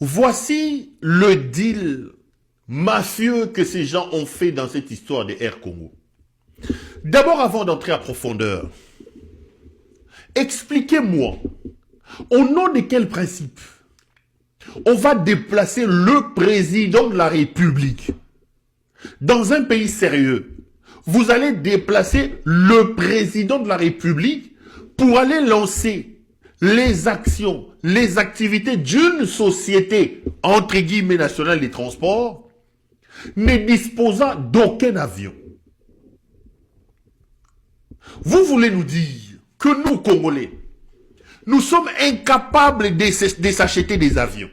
Voici le deal mafieux que ces gens ont fait dans cette histoire de Air Congo. D'abord, avant d'entrer à profondeur, expliquez-moi, au nom de quel principe on va déplacer le président de la République dans un pays sérieux? Vous allez déplacer le président de la République pour aller lancer les actions, les activités d'une société, entre guillemets, nationale des transports, ne disposant d'aucun avion. Vous voulez nous dire que nous, Congolais, nous sommes incapables de s'acheter des avions.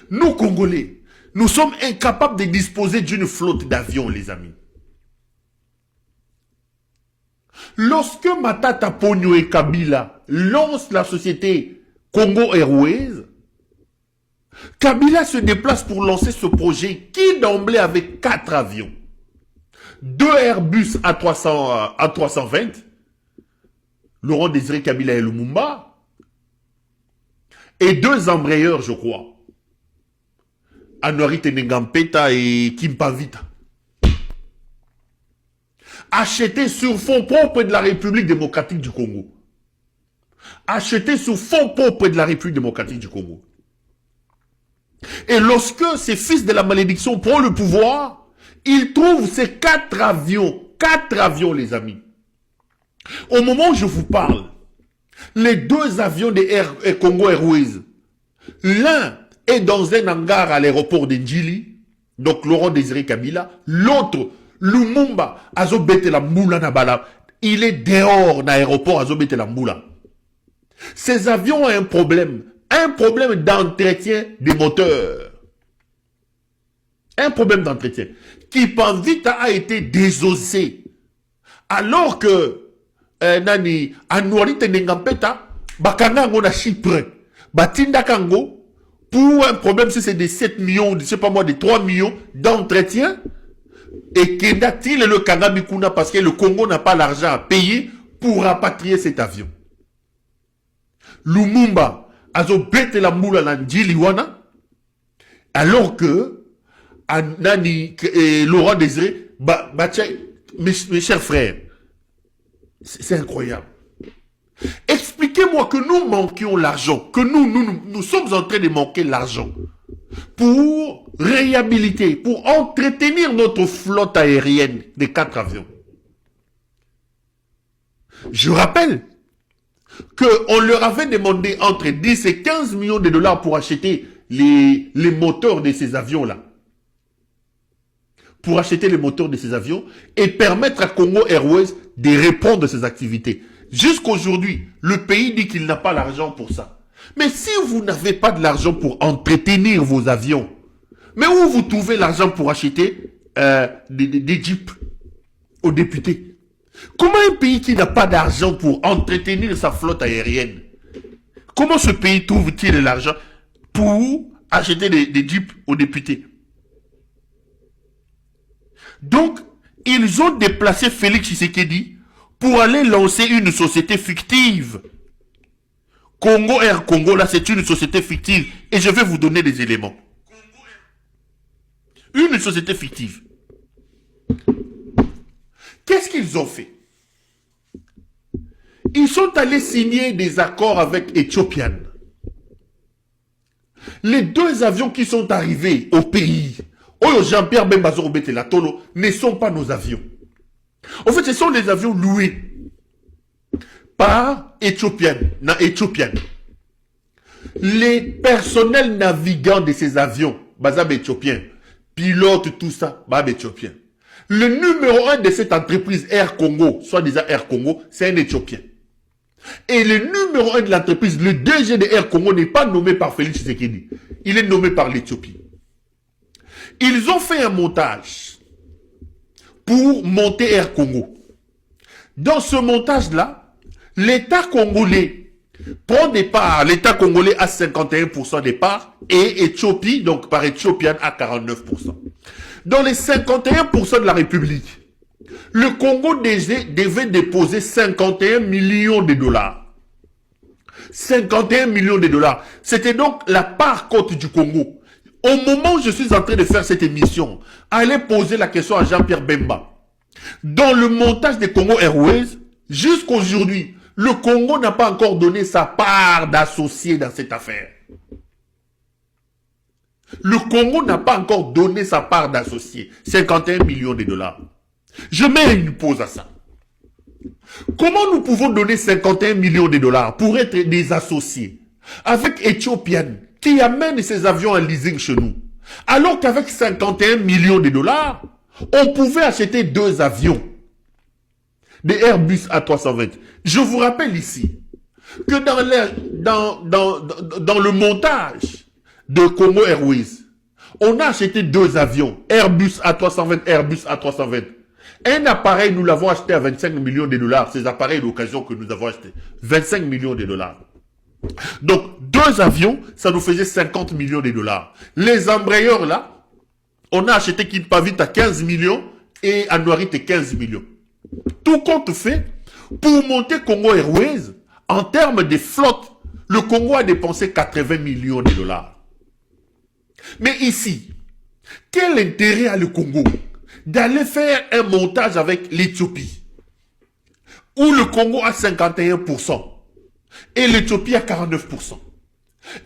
Nous, Congolais, nous sommes incapables de disposer d'une flotte d'avions, les amis. Lorsque Matata Ponyo et Kabila lancent la société Congo Airways, Kabila se déplace pour lancer ce projet qui d'emblée avait 4 avions. 2 Airbus A320, Laurent Désiré Kabila et Lumumba, et 2 embrayeurs, je crois, Anouari Tenengampeta et Kimpavita. Achetés sur fonds propres de la République démocratique du Congo. Achetés sur fonds propres de la République démocratique du Congo. Et lorsque ces fils de la malédiction prennent le pouvoir, ils trouvent ces 4 avions, les amis. Au moment où je vous parle, les 2 avions de Air Congo Airways, l'un est dans un hangar à l'aéroport de Ndjili, donc Laurent Désiré Kabila, l'autre, Lumumba, Azobete la Moula Nabala, il est dehors dans l'aéroport Azobete la Moula. Ces avions ont un problème d'entretien des moteurs. Un problème d'entretien. Kipanvita a été désossé. Alors que Nani Anouari Tenengampeta, Bakanga na Chypre, Batinda Kango, pour un problème, si c'est des 7 millions, je sais pas moi, des 3 millions d'entretien, et Kenda-t-il le Kangabikuna parce que le Congo n'a pas l'argent à payer pour rapatrier cet avion. Lumumba, Azobete la Moula Landjiliwana, alors que Nani et Laurent Désiré, mes chers frères, c'est incroyable. Expliquez-moi que nous manquions l'argent, que nous sommes en train de manquer l'argent pour réhabiliter, pour entretenir notre flotte aérienne des 4 avions. Je rappelle qu'on leur avait demandé entre 10 et 15 millions de dollars pour acheter les moteurs de ces avions-là. Pour acheter les moteurs de ces avions et permettre à Congo Airways de répondre à ces activités. Jusqu'aujourd'hui, le pays dit qu'il n'a pas l'argent pour ça. Mais si vous n'avez pas de l'argent pour entretenir vos avions, mais où vous trouvez l'argent pour acheter des jeeps aux députés? Comment un pays qui n'a pas d'argent pour entretenir sa flotte aérienne, comment ce pays trouve-t-il l'argent pour acheter des jeeps aux députés? Donc, ils ont déplacé Félix Tshisekedi pour aller lancer une société fictive. Congo Air Congo, là, c'est une société fictive. Et je vais vous donner des éléments. Une société fictive. Qu'est-ce qu'ils ont fait? Ils sont allés signer des accords avec Ethiopian. Les 2 avions qui sont arrivés au pays, Jean-Pierre Bembazo Betela Tolo, ne sont pas nos avions. En fait, ce sont des avions loués par Ethiopian. Les personnels navigants de ces avions, Bazab éthiopien, pilotes, tout ça, Bab éthiopien. Le numéro 1 de cette entreprise Air Congo, soi-disant Air Congo, c'est un Éthiopien. Et le numéro 1 de l'entreprise, le DG de Air Congo, n'est pas nommé par Félix Tshisekedi. Il est nommé par l'Éthiopie. Ils ont fait un montage pour monter Air Congo. Dans ce montage-là, l'État congolais prend des parts. L'État congolais a 51% des parts et Éthiopie, donc par Ethiopian, à 49%. Dans les 51% de la République, le Congo devait déposer 51 millions de dollars. 51 millions de dollars. C'était donc la part côte du Congo. Au moment où je suis en train de faire cette émission, allez poser la question à Jean-Pierre Bemba. Dans le montage des Congo Airways, jusqu'aujourd'hui, le Congo n'a pas encore donné sa part d'associé dans cette affaire. Le Congo n'a pas encore donné sa part d'associé. 51 millions de dollars. Je mets une pause à ça. Comment nous pouvons donner 51 millions de dollars pour être des associés avec Ethiopian qui amène ses avions en leasing chez nous, alors qu'avec 51 millions de dollars, on pouvait acheter 2 avions, des Airbus A320. Je vous rappelle ici que dans le montage de Congo Airways, on a acheté 2 avions, Airbus A320, Airbus A320. Un appareil, nous l'avons acheté à 25 millions de dollars. Ces appareils d'occasion que nous avons achetés, 25 millions de dollars. Donc, 2 avions, ça nous faisait 50 millions de dollars. Les embrayeurs, là, on a acheté Kinpavit à 15 millions et Anuarit à 15 millions. Tout compte fait, pour monter Congo Airways, en termes de flotte, le Congo a dépensé 80 millions de dollars. Mais ici, quel intérêt a le Congo d'aller faire un montage avec l'Éthiopie, où le Congo a 51% et l'Éthiopie a 49%.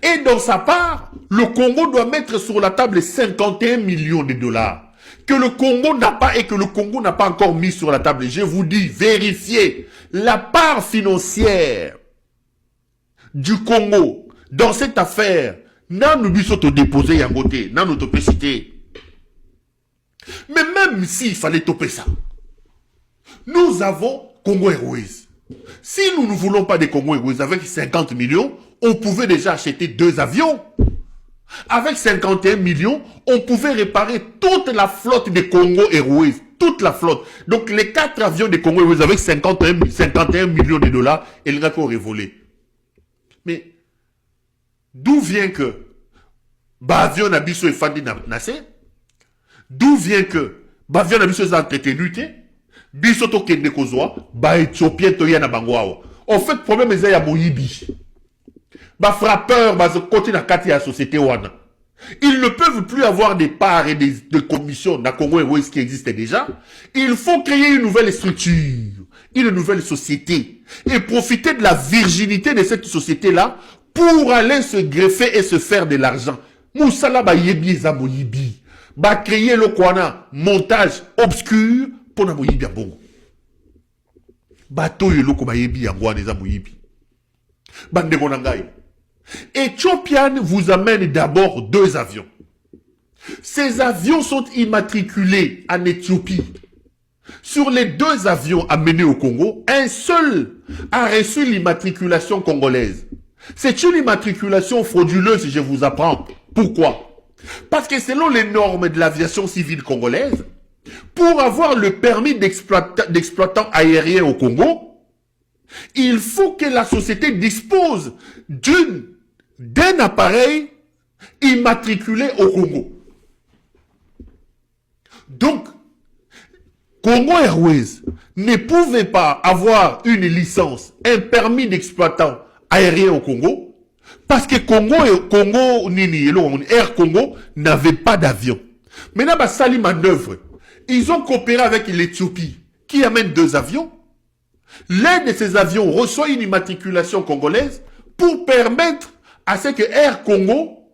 Et dans sa part, le Congo doit mettre sur la table 51 millions de dollars que le Congo n'a pas et que le Congo n'a pas encore mis sur la table. Je vous dis, vérifiez la part financière du Congo dans cette affaire. Nan nous bisous te déposer à côté, nan nous te péciter. Mais même s'il fallait toper ça, nous avons Congo Airways. Si nous ne voulons pas des Congo Airways avec 50 millions, on pouvait déjà acheter 2 avions. Avec 51 millions, on pouvait réparer toute la flotte des Congo Airways. Toute la flotte. Donc les 4 avions des Congo Airways avec 51 millions de dollars, ils n'ont qu'à volé. Mais d'où vient que Bavion Nabiso et Fandi Nassé? D'où vient que Bavion Nabiso est entretenu? Bisoto Kende Kozwa, ba Éthiopien Toya na Bangwao. En fait, le problème est ya Moyibi. Ba frappeur, ba côté na kati ya société wana. Ils ne peuvent plus avoir des parts et des commissions dans Congo Airways qui existent déjà. Il faut créer une nouvelle structure, une nouvelle société et profiter de la virginité de cette société-là pour aller se greffer et se faire de l'argent. Moussala ba yebi eza Moyibi. Ba créer le Kwana, montage obscur pour na Moyibi ya bongo. Bato yeloko ba yebi ya ngwana eza Moyibi. Bande konangai. Ethiopian vous amène d'abord 2 avions. Ces avions sont immatriculés en Éthiopie. Sur les 2 avions amenés au Congo, un seul a reçu l'immatriculation congolaise. C'est une immatriculation frauduleuse, je vous apprends. Pourquoi? Parce que selon les normes de l'aviation civile congolaise, pour avoir le permis d'exploitant aérien au Congo, il faut que la société dispose d'un appareil immatriculé au Congo. Donc, Congo Airways ne pouvait pas avoir une licence, un permis d'exploitant aérien au Congo, parce que Air Congo n'avait pas d'avion. Maintenant, Sali manœuvre. Ils ont coopéré avec l'Éthiopie, qui amène 2 avions. L'un de ces avions reçoit une immatriculation congolaise pour permettre à ce que Air Congo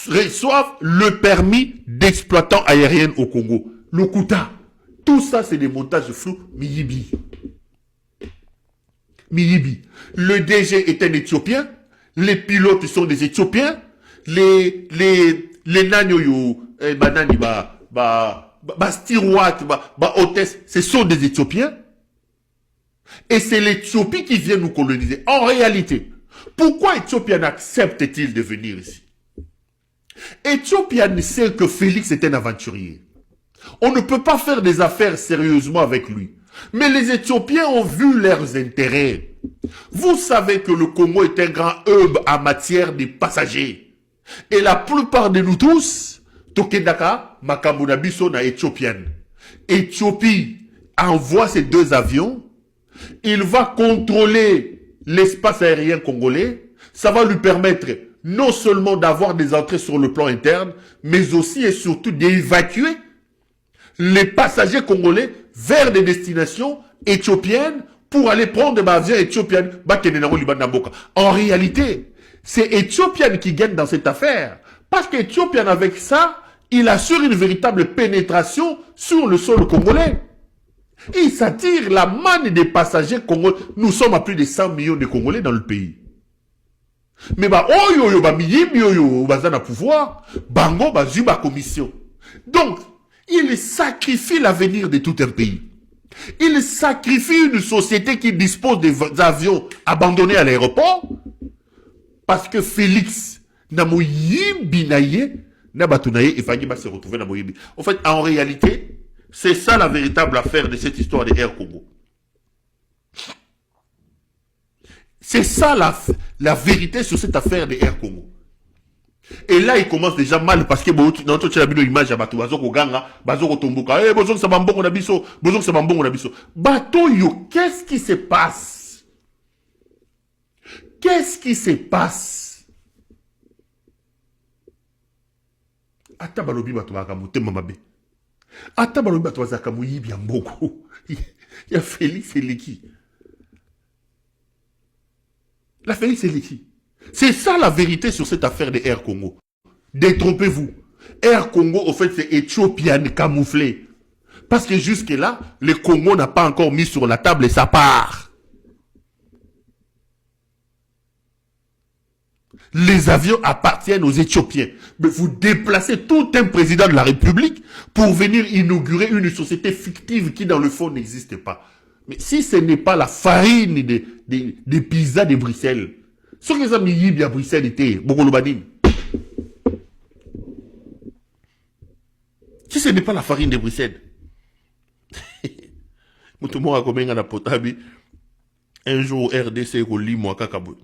reçoive le permis d'exploitant aérien au Congo. Le Kuta. Tout ça, c'est des montages flous. Miyibi. Le DG est un Éthiopien. Les pilotes sont des Éthiopiens. Les Nanyoyo, Banani, Stewart, hôtesse, ce sont des Éthiopiens. Et c'est l'Éthiopie qui vient nous coloniser. En réalité, pourquoi Éthiopian accepte-t-il de venir ici? Éthiopian sait que Félix est un aventurier. On ne peut pas faire des affaires sérieusement avec lui. Mais les Éthiopiens ont vu leurs intérêts. Vous savez que le Congo est un grand hub en matière de passagers. Et la plupart de nous tous, Tokedaka, Makamuna Biso na Éthiopienne. Éthiopie envoie ces 2 avions. Il va contrôler l'espace aérien congolais, ça va lui permettre non seulement d'avoir des entrées sur le plan interne, mais aussi et surtout d'évacuer les passagers congolais vers des destinations éthiopiennes pour aller prendre des avions éthiopiennes. En réalité, c'est Éthiopienne qui gagne dans cette affaire. Parce qu'Éthiopienne, avec ça, il assure une véritable pénétration sur le sol congolais. Il s'attire la manne des passagers congolais. Nous sommes à plus de 100 millions de Congolais dans le pays. Mais pouvoir, bango commission. Donc, il sacrifie l'avenir de tout un pays. Il sacrifie une société qui dispose des avions abandonnés à l'aéroport parce que Félix Namoyimbi Nabatunaye et Fanny va se retrouver dans Moyimbi. En fait, en réalité, c'est ça la véritable affaire de cette histoire de Air Congo. C'est ça la vérité sur cette affaire de Air Congo. Et là, il commence déjà mal parce que dans toute la image à Bato, Bazoko Ganga, Bazoko Tomboka, Bozon Sabambon, on a biso, Bozon Sabambon, on a biso. Bato yo, qu'est-ce qui se passe? Qu'est-ce qui se passe? Ata balobi bato bakamote mamabe. Ata balobi bato bazakamoyi bien beaucoup. Il y a Félix Eleki. La Félix Eleki. C'est ça la vérité sur cette affaire de Air Congo. Détrompez-vous. Air Congo, au fait, c'est Éthiopien camouflé. Parce que jusque-là, le Congo n'a pas encore mis sur la table sa part. Les avions appartiennent aux Éthiopiens. Mais vous déplacez tout un président de la République pour venir inaugurer une société fictive qui, dans le fond, n'existe pas. Mais si ce n'est pas la farine des pizzas de Bruxelles, ce que ça m'y bien Bruxelles était, si ce n'est pas la farine de Bruxelles, un jour RDC au lit moi kakabou.